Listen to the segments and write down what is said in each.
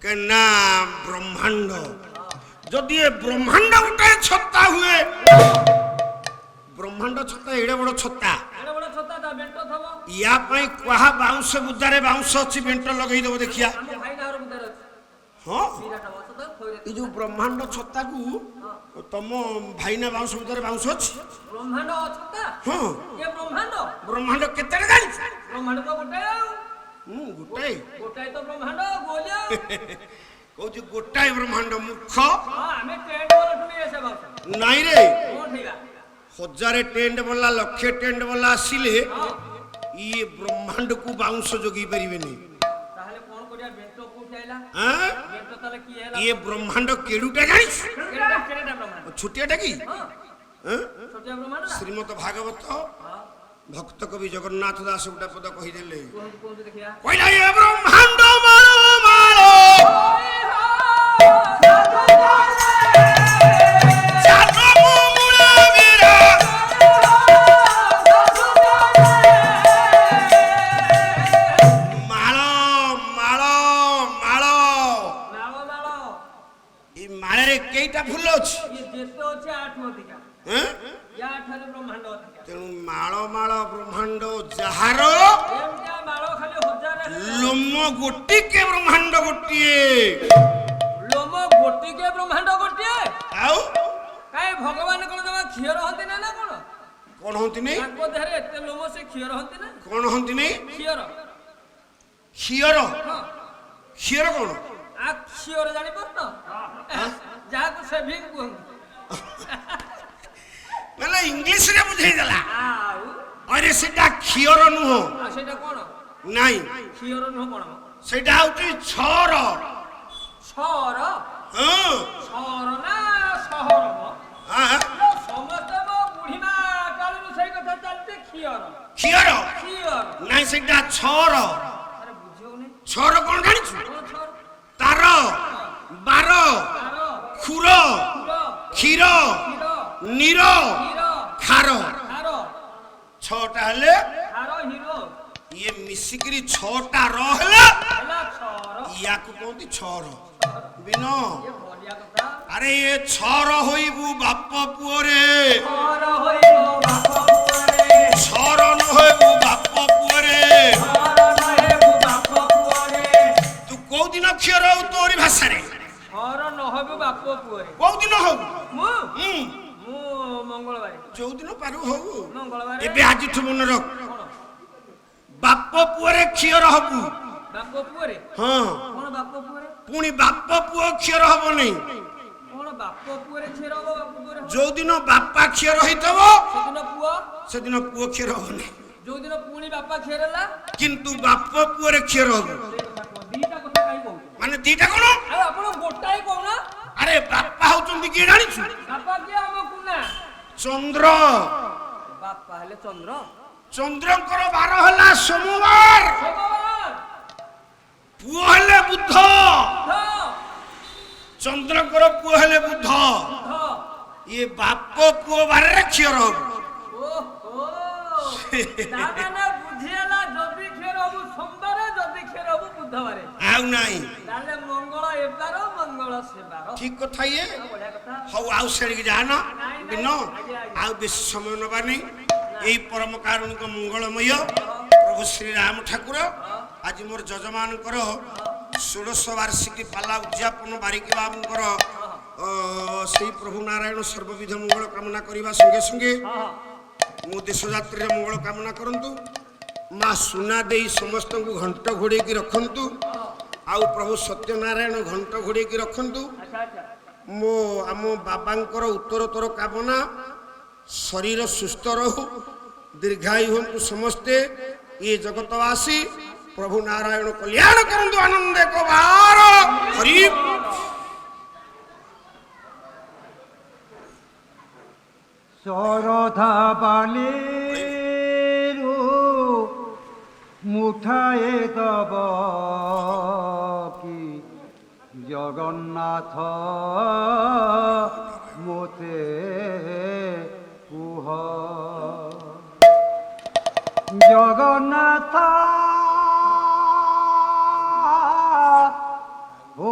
কেনা ব্রহ্মাণ্ড যদি এ ব্রহ্মাণ্ড গোটে ছত্তা হুয়ে ব্রহ্মাণ্ড ছত্তা এড়ে বড় ছত্তা ইয়া পাই কুহা বাউঁশ বুদারে বাউঁশ ଅଛି বেଣ୍ଟ লগাই দেব দেখিয়া হ্যাঁ এই যে ব্রহ্মাণ্ড ছত্তাকু তম ভাইনা বাউঁশ বুদারে বাউঁশ ଅଛି ব্রহ্মাণ্ড ছত্তা হ্যাঁ এ ব্রহ্মাণ্ড ব্রহ্মাণ্ড কেতেটা জানি ব্রহ্মাণ্ড তো গোটাই গোটাই গোটাই তো ব্রহ্মাণ্ড গোলিয়া কৌছি গোটাই ব্রহ্মাণ্ড মূর্খ আমি ট্রেন্ড বলটু নিয়ে এসে বাউছ নাই রে কোন ঠিকা हजारे टेंट वाला लक्षे टेंट वाला आसिले ये ब्रह्मांड को बाउंस जोगी परिबेनी ताहले कोन करिया बेंटो कोठी आइला हां बेंटो ताले की हैला ये ब्रह्मांड केडुटा जानिस केडा ब्रह्मांड छुटियाटा की हां हां छोटिया ब्रह्मांड श्रीमद् भागवत भक्त कवि जगन्नाथ दास गोटा पद कहि देले कोन देखिया पहिला ये ब्रह्मांड मारो मारो केटा फुल अछि ये जेते अछि 8 मोतिका हैं या 8 ब्रह्मांड अधिका तेनु माळो माळो ब्रह्मांड जहारो एमटा माळो खाली हजार लोम गोटी के ब्रह्मांड गोटिए लोम गोटी के ब्रह्मांड गोटिए आउ काई भगवान कोन जमा खियर हंती ना कोन कोन हंती नै ताको देहरे एते लोम से खियर हंती ना कोन हंती नै खियर खियर हां खियर कोन आ खियर जानि परनो जा को सेविंग कोन मला इंग्लिश रे बुझाई देला आउ अरे सेटा खियर नु हो आ सेटा कोन नाही खियर नु कोन सेटा होती छर छर हां छर ना शहर हां समस्त मो बुढ़ीमा कालु सही कथा चलते खियर खियर खियर नाही सेटा छर अरे बुझियो नै छर कोन जानि छु छर तार बार तारो खुर खीर क्षीर नीर खार तारो छटा हेले तारो हीरो ये मिसिकरी छटा रहला हला छर या को कोंती छर बिनो ये बढ़िया कथा अरे ये छर होइबू बाप पुओ रे छर होइबो बाप पुओरे छर न होइबू बाप पुओ रे छर न हेबो बाप पुओरे तू को दिन अक्षर हो तोरी भाषा रे छर न हेबो बाप पुओरे को दिन हो मु मु मंगलवार जो दिन पारू हो मंगलवार एबे आज ठु मन रख बाप पुओ रे क्षीर हबू बाप पुओरे हां कोन बाप पुओरे पुनी बाप पुओ क्षीर हबो नै कोन बाप पुओरे छेर हो बाप पुओरे जो दिन बापा क्षीर होइतबो से दिन पुओ क्षीर हबो नै जो दिन पुनी बापा छेरला किंतु बाप पुओ रे क्षीर हबो दीटा कथा काई कहू माने दीटा कोन आ आपण गोटाई कहू ना अरे बापा होचंदी के जानि छु बापा के हम कुना चंद्र बापा हले चंद्र चंद्रंकर 12 हला सोमवार भगवान पुओ हले बुध चंद्रंकर पुओ हले बुध ये बाप पुओ बारे रे क्षीर हबो ओहो दादा ना बुझियाला जदी खेर हबु सोमवार जदी खेर हबु बुधवार आउ नाही ताले मंगल एबार मंगल सेबार ठीक कथा ये बढ़िया कथा हौ आउ सेड़ी जाना बिनो आउ बेस समय नबा नहीं यही परम कारुणिक मंगलमय प्रभु श्री राम ठाकुर आज मोर जजमान कर 16 वार्षिकी पाला उद्यापन बारिकी बाबूकर से प्रभु नारायण सर्वविध मंगल कामना करने संगे संगे मो देश यात्री मंगल कामना करंतु माँ सुना दे समस्त को घंट घोड़े की रखंतु आउ प्रभु सत्यनारायण घंट घोड़े की रखंतु अच्छा अच्छा मो आम बाबांकर उत्तरोत्तर कामना शरीर सुस्थ रहू दीर्घायु हूँ समस्ते ये जगतवासी प्रभु नारायण कल्याण करंतु आनंद को बार हरि शरधा बाली मुठाए दब कि जगन्नाथ मोते कुह जगन्नाथ ओ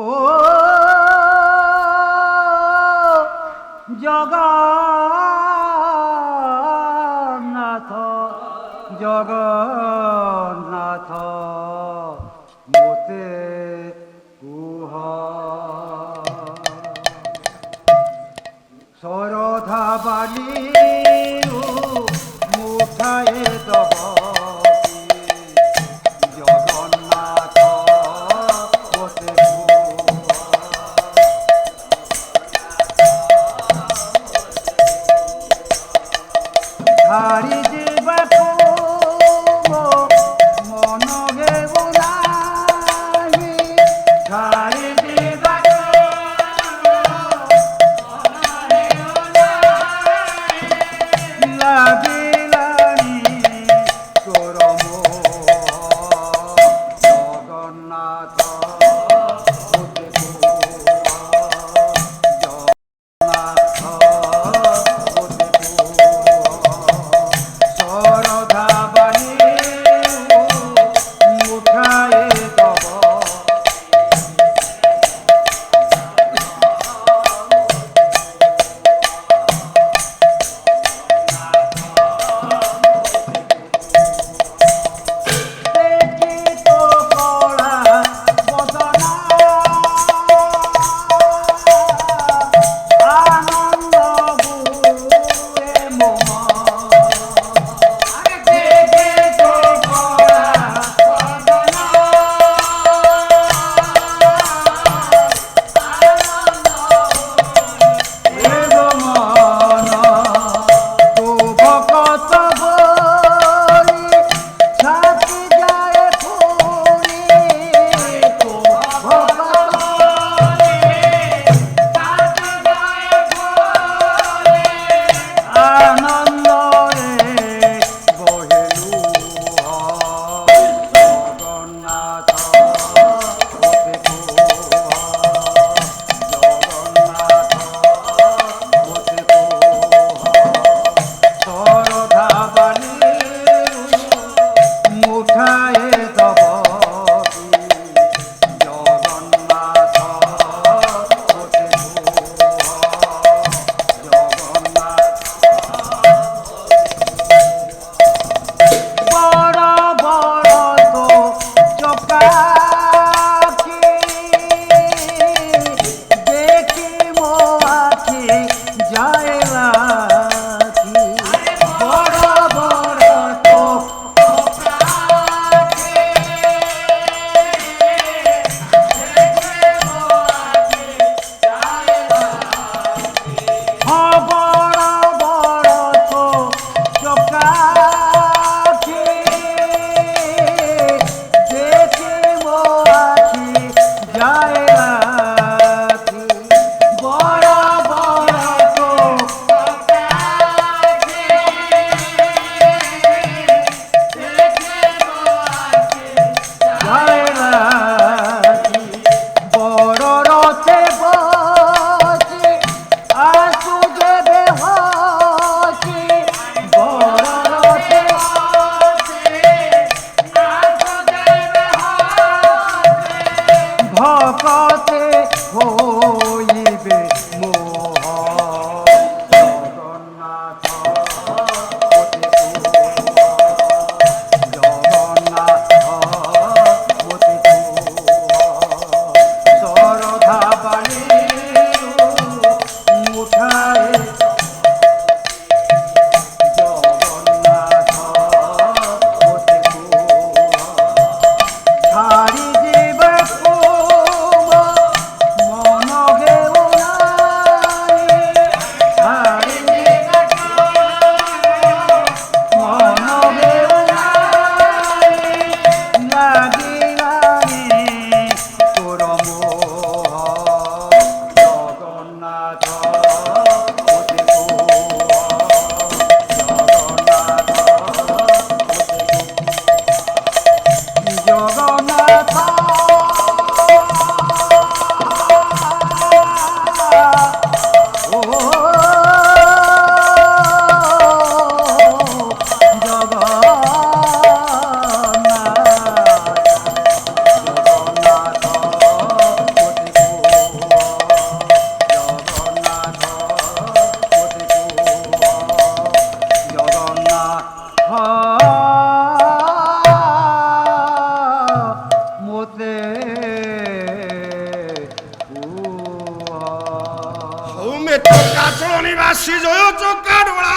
নিবাসী জয় চকাড়া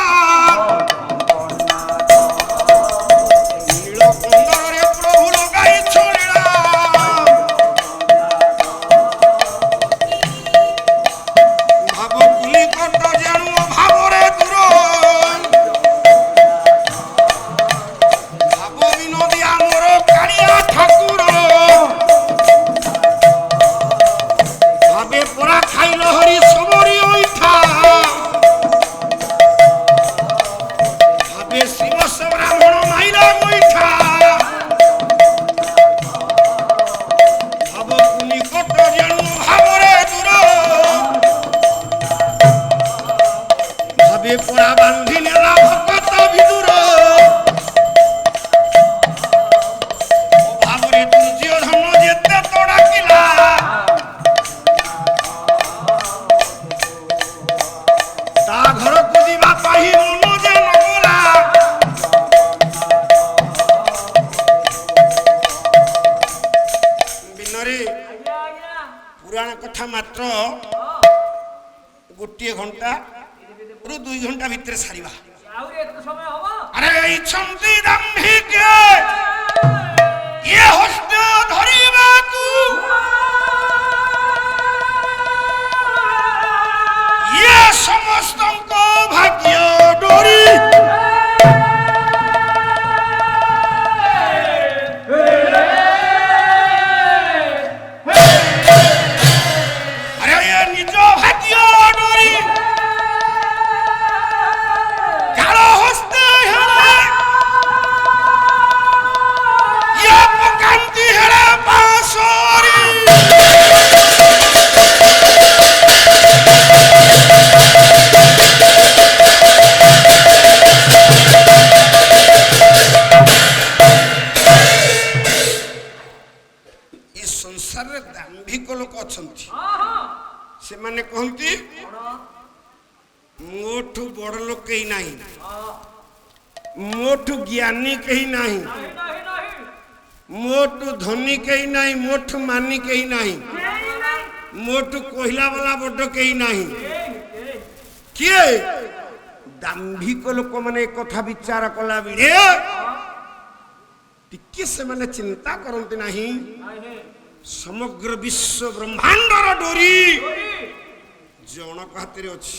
নীলকুন্দরে প্রভু লগাই ছড়িলা ভাব কুলি কট জানু ভাবরে দূর ভাব বিনোদী আমার কালিয়া ঠাকুর ଖାଇଲ ହରି ସବରି ଅଇଠା ଭାବେ ଶିବ ବ୍ରାହ୍ମଣ ମାଇଲା ଗୋଇଠା ଭାବ ନିକଟ ଜାଣୁ ଭାବରେ ଦୂର ଭାବେ ପରା ବାନ୍ଧି ନେଲା ଭକତ ବିଦୁର ଭାବରେ ଦୁର୍ଯ୍ୟୋଧନ ଯେତେ ତଡାକିଲା ତା ଘରକୁ ଯିବା ପାଇଁ ମନ ଯେ ନଗଲା ବିନରେ ଆଜ୍ଞା ଆଜ୍ଞା ପୁରାଣ କଥା ମାତ୍ର ଗୋଟିଏ ଘଣ୍ଟା ରୁ 2 ଘଣ୍ଟା ଭିତରେ ସାରିବା ଆହୁରି ଏତେ ସମୟ ହବ ଆରେ ଇଛନ୍ତି ଦାମ୍ଭିକେ ଇଏ ହସ୍ତ ଧରିବାକୁ ଇଏ ସମସ୍ତଙ୍କ ଭାଗ୍ୟ ଡୋରି ଆରେ ଇଏ ନିଜ ଭାଗ୍ୟ ଡୋରି କାଳ ହସ୍ତ ହେଲେ ଇଏ ପକାନ୍ତି ହେଲେ ପାଶୋରି ଏ ସଂସାରରେ ଦାମ୍ଭିକ ଲୋକ ଅଛନ୍ତି ସେମାନେ କହନ୍ତି ମୋଠୁ ବଡ ଲୋକ କେହି ନାହିଁ ମୋଠୁ ଜ୍ଞାନୀ କେହି ନାହିଁ ନାହିଁ ନାହିଁ ମୋଠୁ ଧନୀ କେହି ନାହିଁ ମୋଠୁ ମାନି କେହି ନାହିଁ ମୋଠୁ କହିଲା ବାଲା ବଡ କେହି ନାହିଁ କିଏ ଦାମ୍ଭିକ ଲୋକମାନେ ଏ କଥା ବିଚାର କଲା ବେଳେ ଟିକେ ସେମାନେ ଚିନ୍ତା କରନ୍ତି ନାହିଁ ସମଗ୍ର ବିଶ୍ୱ ବ୍ରହ୍ମାଣ୍ଡର ଡୋରି ଜଣକ ହାତରେ ଅଛି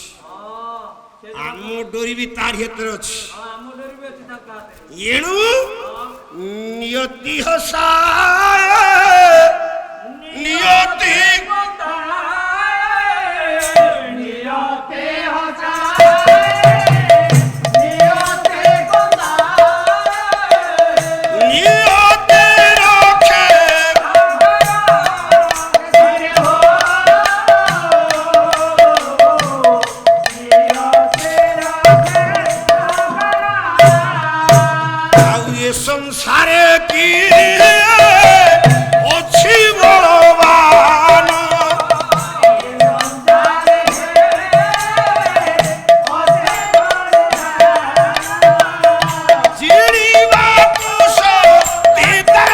ଆମ ଡୋରି ବି ତାରି ହାତରେ ଅଛି ଆମ ଡୋରି ବି ଅଛି ତାଙ୍କ ହାତରେ ଏଣୁ ନିୟତି ହସା ନିୟତି নিয়তে রক্ষে ଆଉ ଏ ସଂସାরে কি ଅଛି বলবান জিনিବାକୁ ଶକ୍ତି ତାର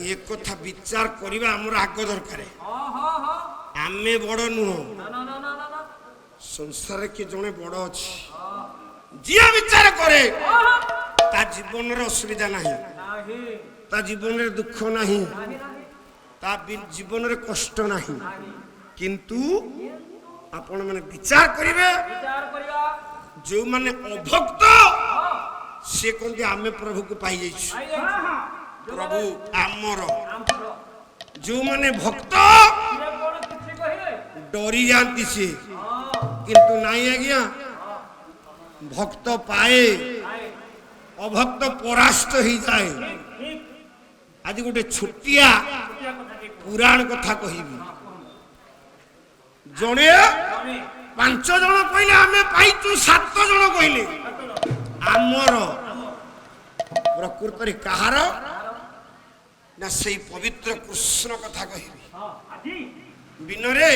ଏ କଥା ବିଚାର କରିବା ଆମର ଆଗ ଦରକାର ଆମେ ବଡ ନୁହଁ ସଂସାରରେ କିଏ ଜଣେ ବଡ ଅଛି ଯିଏ ବିଚାର କରେ ତା ଜୀବନରେ ଅସୁବିଧା ନାହିଁ ତା ଜୀବନରେ ଦୁଃଖ ନାହିଁ ତା ଜୀବନରେ କଷ୍ଟ ନାହିଁ କିନ୍ତୁ ଆପଣ ମାନେ ବିଚାର କରିବେ ଯେଉଁମାନେ ଅଭକ୍ତ ସେ କହନ୍ତି ଆମେ ପ୍ରଭୁକୁ ପାଇଯାଇଛୁ ପ୍ରଭୁ ଆମର ଯେଉଁମାନେ ଭକ୍ତ ଡରି ଯାଆନ୍ତି ସେ କିନ୍ତୁ ନାଇଁ ଆଜ୍ଞା ଭକ୍ତ ପାଏ ଅଭକ୍ତ ପରାସ୍ତ ହେଇଯାଏ ଆଜି ଗୋଟେ ଛୋଟିଆ ପୁରାଣ କଥା କହିବି ଜଣେ 5 ଜଣ କହିଲେ ଆମେ ପାଇଛୁ 7 ଜଣ କହିଲେ ଆମର ପ୍ରକୃତରେ କାହାର ନା ସେଇ ପବିତ୍ର କୃଷ୍ଣ କଥା କହିବି ବିନରେ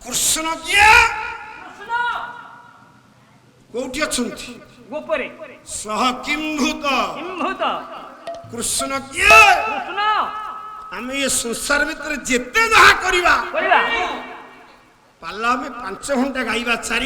କୃଷ୍ଣ କିଏ କୋଉଠି ଅଛନ୍ତି ଗୋପରେ ସହ କିମ୍ଭୂତ କିମ୍ଭୂତ କୃଷ୍ଣ କିଏ କୃଷ୍ଣ ଆମେ ଏ ସଂସାର ଭିତରେ ଯେତେ ଯାହା କରିବା କରିବା ପାଲା ଆମେ 5 ଘଣ୍ଟା ଗାଇବା 4